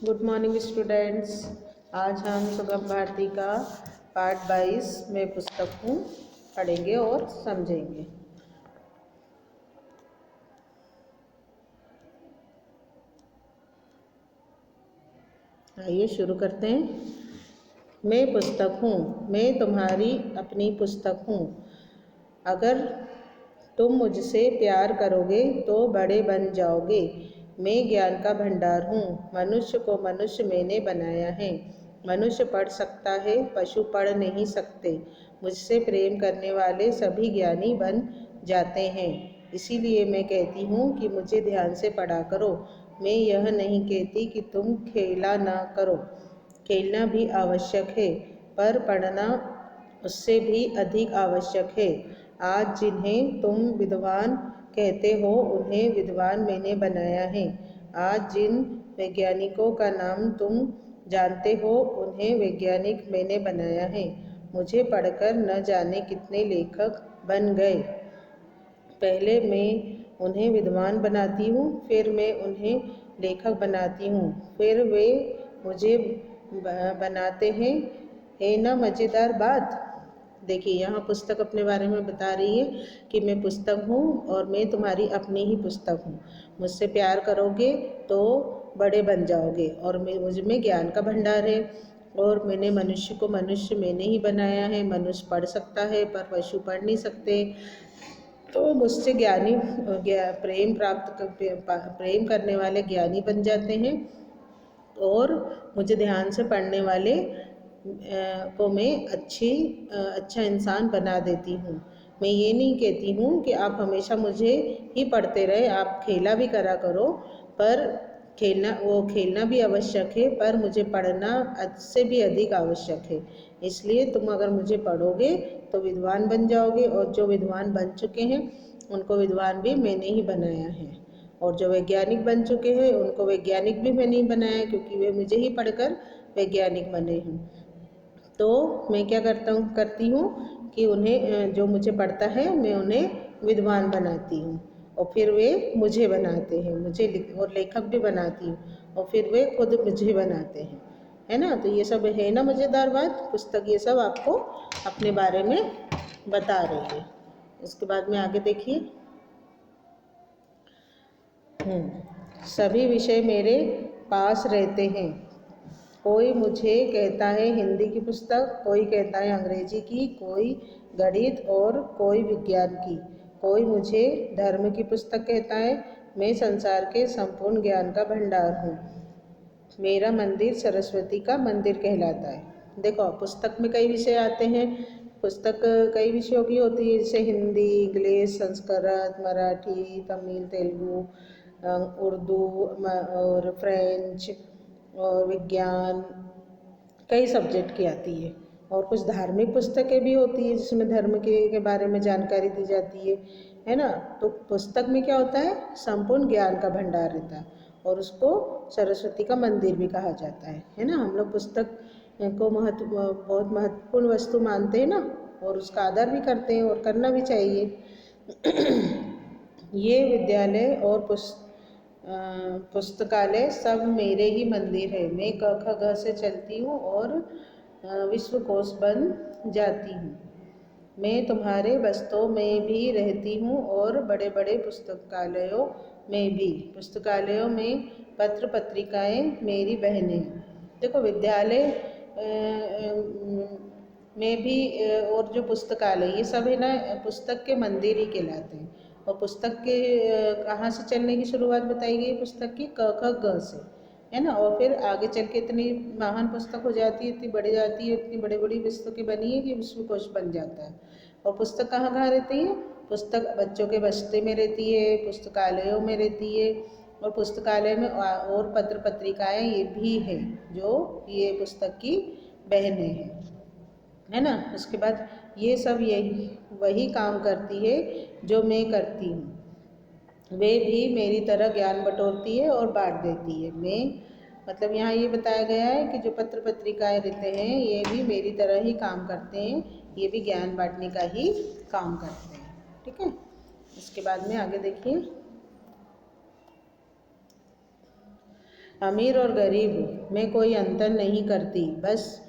Good morning students. आज हम सुगम भारती का पाठ 22 में पुस्तक हूँ पढ़ेंगे और समझेंगे। आइए शुरू करते हैं। मैं पुस्तक हूँ, मैं तुम्हारी अपनी पुस्तक हूँ। अगर तुम मुझसे प्यार करोगे तो बड़े बन जाओगे। मैं ज्ञान का भंडार हूँ। मनुष्य को मनुष्य मैंने बनाया है। मनुष्य पढ़ सकता है, पशु पढ़ नहीं सकते। मुझसे प्रेम करने वाले सभी ज्ञानी बन जाते हैं। इसीलिए मैं कहती हूँ कि मुझे ध्यान से पढ़ा करो। मैं यह नहीं कहती कि तुम खेला ना करो। खेलना भी आवश्यक है, पर पढ़ना उससे भी अधिक आवश्यक है। आज जिन्हें तुम विद्वान कहते हो उन्हें विद्वान मैंने बनाया है। आज जिन वैज्ञानिकों का नाम तुम जानते हो उन्हें वैज्ञानिक मैंने बनाया है। मुझे पढ़कर न जाने कितने लेखक बन गए। पहले मैं उन्हें विद्वान बनाती हूँ, फिर मैं उन्हें लेखक बनाती हूँ, फिर वे मुझे बनाते हैं। है ना मज़ेदार बात। देखिए यहाँ पुस्तक अपने बारे में बता रही है कि मैं पुस्तक हूँ और मैं तुम्हारी अपनी ही पुस्तक हूँ। मुझसे प्यार करोगे तो बड़े बन जाओगे और मुझ में ज्ञान का भंडार है। और मैंने मनुष्य को मनुष्य मैंने ही बनाया है। मनुष्य पढ़ सकता है पर पशु पढ़ नहीं सकते। तो मुझसे ज्ञानी प्रेम करने वाले ज्ञानी बन जाते हैं और मुझे ध्यान से पढ़ने वाले को मैं अच्छा इंसान बना देती हूँ। मैं ये नहीं कहती हूँ कि आप हमेशा मुझे ही पढ़ते रहे। आप खेला भी करा करो, पर खेलना भी आवश्यक है, पर मुझे पढ़ना से भी अधिक आवश्यक है। इसलिए तुम अगर मुझे पढ़ोगे तो विद्वान बन जाओगे, और जो विद्वान बन चुके हैं उनको विद्वान भी मैंने ही बनाया है। और जो वैज्ञानिक बन चुके हैं उनको वैज्ञानिक भी मैंने ही बनाया, क्योंकि वे मुझे ही पढ़कर वैज्ञानिक बने हैं। तो मैं क्या करती हूँ कि उन्हें जो मुझे पढ़ता है मैं उन्हें विद्वान बनाती हूँ और फिर वे मुझे बनाते हैं। और लेखक भी बनाती हूँ और फिर वे खुद मुझे बनाते हैं। है ना। तो ये सब है ना मज़ेदार बात। पुस्तक ये सब आपको अपने बारे में बता रही है। इसके बाद में आगे देखिए। सभी विषय मेरे पास रहते हैं। कोई मुझे कहता है हिंदी की पुस्तक, कोई कहता है अंग्रेजी की, कोई गणित और कोई विज्ञान की, कोई मुझे धर्म की पुस्तक कहता है। मैं संसार के संपूर्ण ज्ञान का भंडार हूँ। मेरा मंदिर सरस्वती का मंदिर कहलाता है। देखो पुस्तक में कई विषय आते हैं। पुस्तक कई विषयों की होती है, जैसे हिंदी, इंग्लिश, संस्कृत, मराठी, तमिल, तेलुगु, उर्दू और फ्रेंच और विज्ञान, कई सब्जेक्ट की आती है। और कुछ धार्मिक पुस्तकें भी होती है जिसमें धर्म के बारे में जानकारी दी जाती है ना। तो पुस्तक में क्या होता है, संपूर्ण ज्ञान का भंडार रहता है और उसको सरस्वती का मंदिर भी कहा जाता है ना। हम लोग पुस्तक को बहुत महत्वपूर्ण वस्तु मानते हैं ना, और उसका आदर भी करते हैं और करना भी चाहिए। ये विद्यालय और पुस्तकालय सब मेरे ही मंदिर है। मैं क ख ग से चलती हूँ और विश्वकोश बन जाती हूँ। मैं तुम्हारे बस्तों में भी रहती हूँ और बड़े बड़े पुस्तकालयों में भी। पुस्तकालयों में पत्र पत्रिकाएँ मेरी बहनें। देखो विद्यालय में भी और जो पुस्तकालय, ये सब है ना पुस्तक के मंदिर ही कहलाते हैं। और पुस्तक के कहाँ से चलने की शुरुआत बताई गई पुस्तक की, क ख ग से, है ना। और फिर आगे चल के इतनी महान पुस्तक हो जाती है, इतनी बढ़ जाती है, इतनी बड़ी बड़ी पुस्तकें बनी है कि विश्वकोश बन जाता है। और पुस्तक कहाँ कहाँ रहती है, पुस्तक बच्चों के बस्ते में रहती है, पुस्तकालयों में रहती है, और पुस्तकालय में और पत्र पत्रिकाएँ ये भी है जो ये पुस्तक की बहनें हैं, है ना। उसके बाद ये सब यही वही काम करती है जो मैं करती हूँ। वे भी मेरी तरह ज्ञान बटोरती है और बांट देती है। मैं मतलब यहाँ ये बताया गया है कि जो पत्र पत्रिकाएँ रहते हैं ये भी मेरी तरह ही काम करते हैं, ये भी ज्ञान बांटने का ही काम करते हैं। ठीक है। इसके बाद में आगे देखिए। अमीर और गरीब में कोई अंतर नहीं करती, बस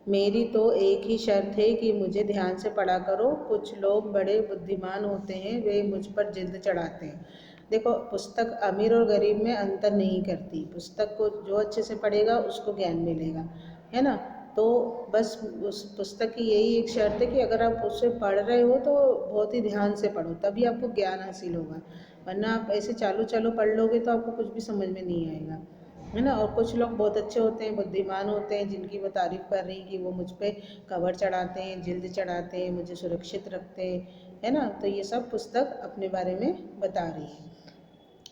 मेरी तो एक ही शर्त है कि मुझे ध्यान से पढ़ा करो। कुछ लोग बड़े बुद्धिमान होते हैं, वे मुझ पर जिद चढ़ाते हैं। देखो, पुस्तक अमीर और गरीब में अंतर नहीं करती। पुस्तक को जो अच्छे से पढ़ेगा उसको ज्ञान मिलेगा, है ना। तो बस उस पुस्तक की यही एक शर्त है कि अगर आप उससे पढ़ रहे हो तो बहुत ही ध्यान से पढ़ो, तभी आपको ज्ञान हासिल होगा। वरना आप ऐसे चालू चालू पढ़ लोगे तो आपको कुछ भी समझ में नहीं आएगा, है ना। और कुछ लोग बहुत अच्छे होते हैं, बुद्धिमान होते हैं, जिनकी वो तारीफ़ कर रही कि वो मुझ पे कवर चढ़ाते हैं, जिल्द चढ़ाते हैं, मुझे सुरक्षित रखते हैं, है ना। तो ये सब पुस्तक अपने बारे में बता रही है।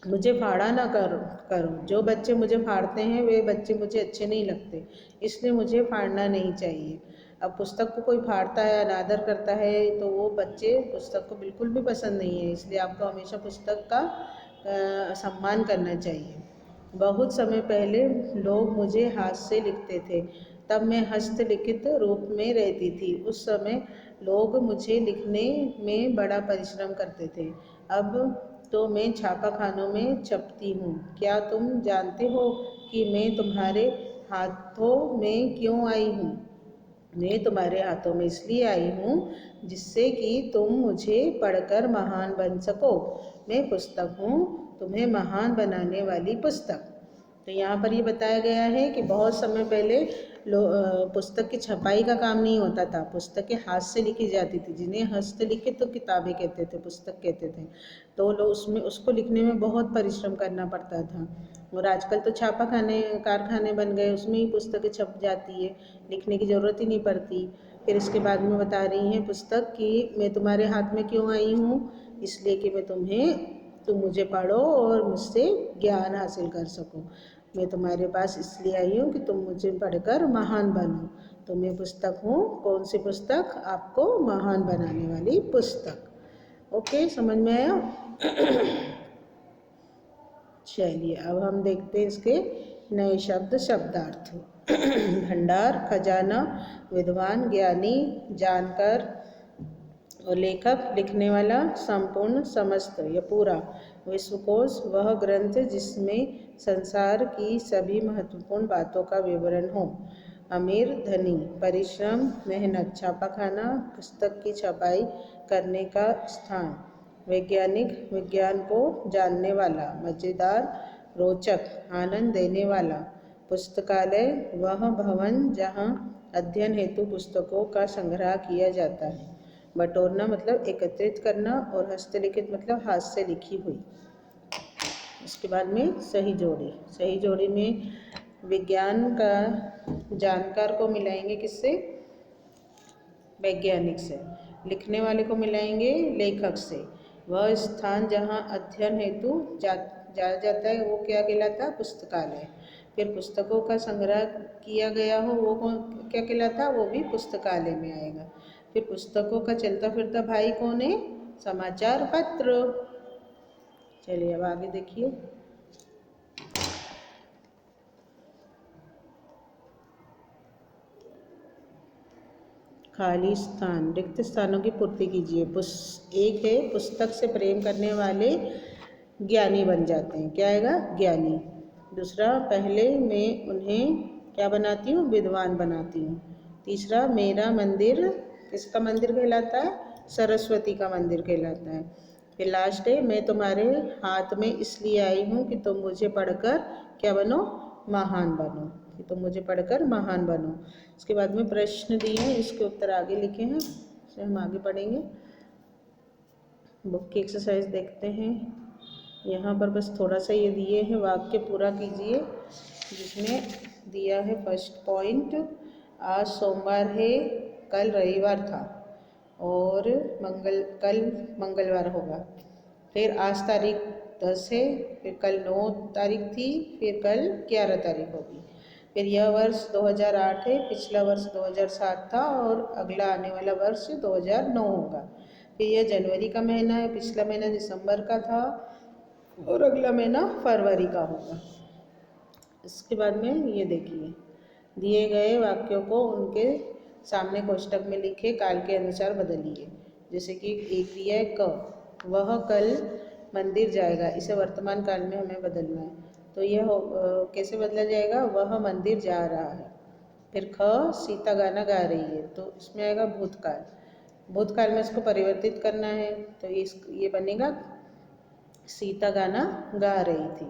मुझे फाड़ा ना करो। जो बच्चे मुझे फाड़ते हैं वे बच्चे मुझे अच्छे नहीं लगते, इसलिए मुझे फाड़ना नहीं चाहिए। अब पुस्तक को कोई फाड़ता है, अनादर करता है, तो वो बच्चे पुस्तक को बिल्कुल भी पसंद नहीं है। इसलिए आपको हमेशा पुस्तक का सम्मान करना चाहिए। बहुत समय पहले लोग मुझे हाथ से लिखते थे, तब मैं हस्तलिखित रूप में रहती थी। उस समय लोग मुझे लिखने में बड़ा परिश्रम करते थे। अब तो मैं छापाखानों में छपती हूँ। क्या तुम जानते हो कि मैं तुम्हारे हाथों में क्यों आई हूँ? मैं तुम्हारे हाथों में इसलिए आई हूँ जिससे कि तुम मुझे पढ़कर महान बन सको। मैं पुस्तक हूँ, तुम्हें महान बनाने वाली पुस्तक। तो यहाँ पर ये बताया गया है कि बहुत समय पहले पुस्तक की छपाई का काम नहीं होता था, पुस्तकें हाथ से लिखी जाती थी, जिन्हें हस्तलिखित तो किताबें कहते थे, पुस्तक कहते थे। तो लोग उसमें उसको लिखने में बहुत परिश्रम करना पड़ता था। और आजकल तो छापाखाने कारखाने बन गए, उसमें ही पुस्तकें छप जाती है, लिखने की ज़रूरत ही नहीं पड़ती। फिर इसके बाद में बता रही हैं पुस्तक कि मैं तुम्हारे हाथ में क्यों आई हूँ, इसलिए कि तुम मुझे पढ़ो और मुझसे ज्ञान हासिल कर सको। मैं तुम्हारे पास इसलिए आई हूँ कि तुम मुझे पढ़कर महान बनो। तो मैं पुस्तक हूँ, कौन सी पुस्तक? आपको महान बनाने वाली पुस्तक। ओके, समझ में आया? चलिए अब हम देखते हैं इसके नए शब्द शब्दार्थ। भंडार, खजाना, विद्वान, ज्ञानी, जानकार और लेखक, लिखने वाला, संपूर्ण, समस्त या पूरा। विश्वकोश, वह ग्रंथ जिसमें संसार की सभी महत्वपूर्ण बातों का विवरण हो। अमीर, धनी, परिश्रम, मेहनत, छापाखाना, पुस्तक की छपाई करने का स्थान। वैज्ञानिक, विज्ञान को जानने वाला, मज़ेदार, रोचक, आनंद देने वाला। पुस्तकालय, वह भवन जहाँ अध्ययन हेतु पुस्तकों का संग्रह किया जाता है। बटोरना मतलब एकत्रित करना, और हस्तलिखित मतलब हाथ से लिखी हुई। इसके बाद में सही जोड़ी। सही जोड़ी में विज्ञान का जानकार को मिलाएंगे किससे? वैज्ञानिक से। लिखने वाले को मिलाएंगे लेखक से। वह स्थान जहाँ अध्ययन हेतु जाया जाता है वो क्या कहलाता है? पुस्तकालय। फिर पुस्तकों का संग्रह किया गया हो वो क्या कहलाता? वो भी पुस्तकालय में आएगा। फिर पुस्तकों का चलता फिरता भाई कौन है? समाचार पत्र। चलिए अब आगे देखिए। खाली स्थान, रिक्त स्थानों की पूर्ति कीजिए। एक है पुस्तक से प्रेम करने वाले ज्ञानी बन जाते हैं। क्या आएगा? ज्ञानी। दूसरा, पहले मैं उन्हें क्या बनाती हूँ? विद्वान बनाती हूँ। तीसरा, मेरा मंदिर किसका मंदिर कहलाता है? सरस्वती का मंदिर कहलाता है। फिर लास्ट है, मैं तुम्हारे हाथ में इसलिए आई हूँ कि तुम मुझे पढ़कर क्या बनो? महान बनो। कि तुम मुझे पढ़कर महान बनो। इसके बाद में प्रश्न दिए हैं, इसके उत्तर आगे लिखे हैं, इसे हम आगे पढ़ेंगे। बुक की एक्सरसाइज देखते हैं। यहाँ पर बस थोड़ा सा ये दिए हैं, वाक्य पूरा कीजिए। जिसमें दिया है फर्स्ट पॉइंट, आज सोमवार है, कल रविवार था और कल मंगलवार होगा। फिर आज तारीख 10 है, फिर कल 9 तारीख थी, फिर कल 11 तारीख होगी। फिर यह वर्ष 2008 है, पिछला वर्ष 2007 था और अगला आने वाला वर्ष 2009 होगा। फिर यह जनवरी का महीना है, पिछला महीना दिसंबर का था और अगला महीना फरवरी का होगा। इसके बाद में ये देखिए, दिए गए वाक्यों को उनके सामने कोष्टक में लिखे, काल के अनुसार बदलिए। जैसे कि एक दिया है क, वह कल मंदिर जाएगा, इसे वर्तमान काल में हमें बदलना है। तो यह कैसे बदला जाएगा? वह मंदिर जा रहा है। फिर ख, सीता गाना गा रही है, तो इसमें आएगा भूतकाल। भूतकाल में इसको परिवर्तित करना है, तो ये बनेगा सीता गाना गा रही थी।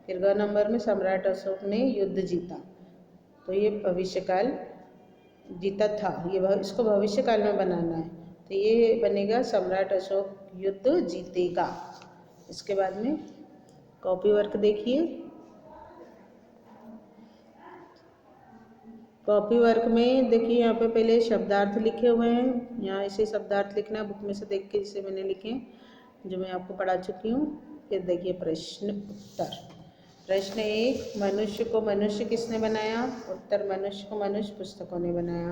फिर ग नंबर में सम्राट अशोक ने युद्ध जीता, तो ये भविष्यकाल जीता था, इसको भविष्यकाल में बनाना है, तो ये बनेगा सम्राट अशोक युद्ध जीतेगा। इसके बाद में कॉपी वर्क देखिए। कॉपी वर्क में देखिए यहाँ पे पहले शब्दार्थ लिखे हुए हैं, यहाँ ऐसे शब्दार्थ लिखना है बुक में से देख के, जिसे मैंने लिखे जो मैं आपको पढ़ा चुकी हूँ। फिर देखिए प्रश्न उत्तर। प्रश्न 1, मनुष्य को मनुष्य किसने बनाया? उत्तर, मनुष्य को मनुष्य पुस्तकों ने बनाया।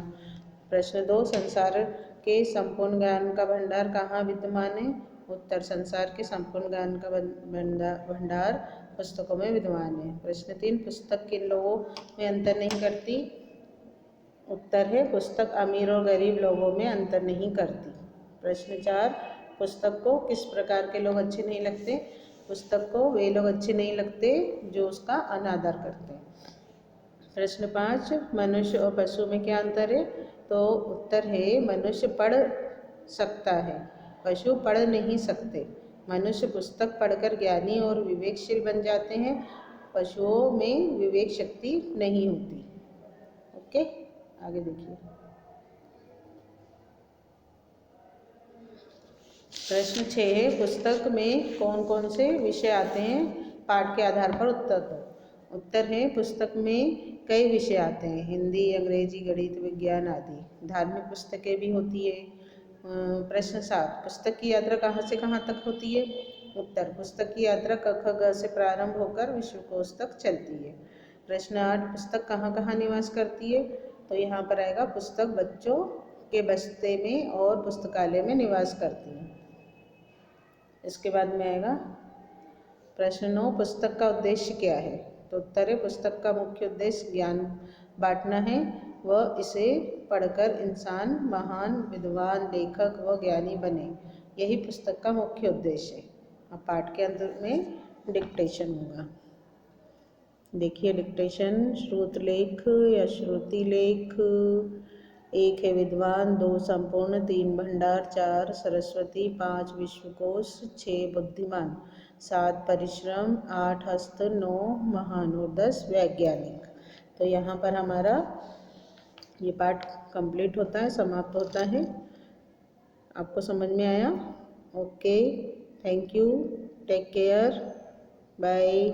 प्रश्न 2, संसार के संपूर्ण ज्ञान का भंडार कहाँ विद्यमान है? उत्तर, संसार के संपूर्ण ज्ञान का भंडार पुस्तकों में विद्यमान है। प्रश्न 3, पुस्तक किन लोगों में अंतर नहीं करती? उत्तर है, पुस्तक अमीर और गरीब लोगों में अंतर नहीं करती। प्रश्न 4, पुस्तक को किस प्रकार के लोग अच्छे नहीं लगते? पुस्तक को वे लोग अच्छे नहीं लगते जो उसका अनादर करते हैं। प्रश्न 5, मनुष्य और पशु में क्या अंतर है? तो उत्तर है, मनुष्य पढ़ सकता है, पशु पढ़ नहीं सकते। मनुष्य पुस्तक पढ़कर ज्ञानी और विवेकशील बन जाते हैं, पशुओं में विवेक शक्ति नहीं होती। ओके, आगे देखिए। प्रश्न 6 है, पुस्तक में कौन कौन से विषय आते हैं? पाठ के आधार पर उत्तर दो। उत्तर है, पुस्तक में कई विषय आते हैं, हिंदी, अंग्रेजी, गणित, विज्ञान आदि। धार्मिक पुस्तकें भी होती है। प्रश्न 7, पुस्तक की यात्रा कहाँ से कहाँ तक होती है? उत्तर, पुस्तक की यात्रा क, ख, ग से प्रारंभ होकर विश्वकोश तक चलती है। प्रश्न 8, पुस्तक कहाँ कहाँ निवास करती है? तो यहाँ पर आएगा, पुस्तक बच्चों के बस्ते में और पुस्तकालय में निवास करती है। इसके बाद में आएगा प्रश्न 9, पुस्तक का उद्देश्य क्या है? तो उत्तर है, पुस्तक का मुख्य उद्देश्य ज्ञान बांटना है, वह इसे पढ़कर इंसान महान विद्वान, लेखक व ज्ञानी बने, यही पुस्तक का मुख्य उद्देश्य है। अब पाठ के अंत में डिक्टेशन होगा। देखिए डिक्टेशन, श्रुतलेख या श्रुति लेख। 1 है विद्वान, 2 संपूर्ण, 3 भंडार, 4 सरस्वती, 5 विश्वकोश, 6 बुद्धिमान, 7 परिश्रम, 8 हस्त, 9 महान और 10 वैज्ञानिक। तो यहाँ पर हमारा ये पाठ कंप्लीट होता है, समाप्त होता है। आपको समझ में आया? Okay, thank you, take care, bye.